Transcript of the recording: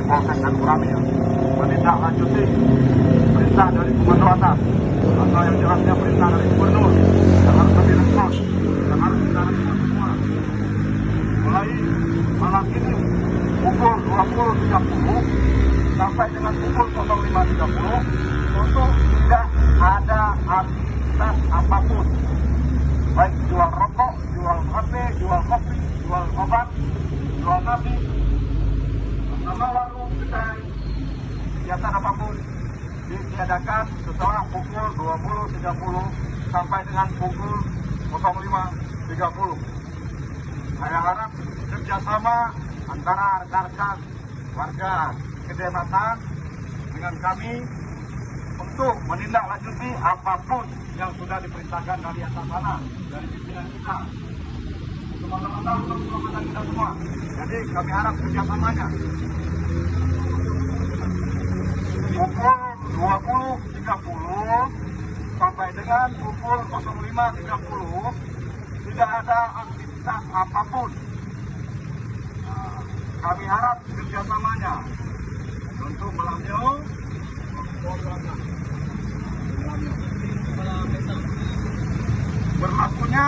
Polsek dan Kuramil menindaklanjuti perintah dari komando atas atau yang jelasnya perintah dari gubernur yang harus lebih respons, yang harus kita respon semua. Mulai malam ini pukul 20.30 sampai dengan pukul 05.30 untuk tidak ada aktivitas apapun, baik jual rokok, jual HP, jual kopi, jual obat, jual nasi, sama warung, kedai, kegiatan apapun ditiadakan setelah pukul 20.30 sampai dengan pukul 05.30. Saya harap kerjasama antara rekan-rekan warga kecamatan dengan kami untuk menindaklanjuti apapun yang sudah diperintahkan dari atas sana, dari pimpinan kita. Teman-teman untuk keselamatan kita semua. Jadi kami harap kerjasamanya. Pukul 20.30 sampai dengan pukul 05.30 tidak ada aktivitas apapun. Kami harap kerjasamanya untuk melamio berlakunya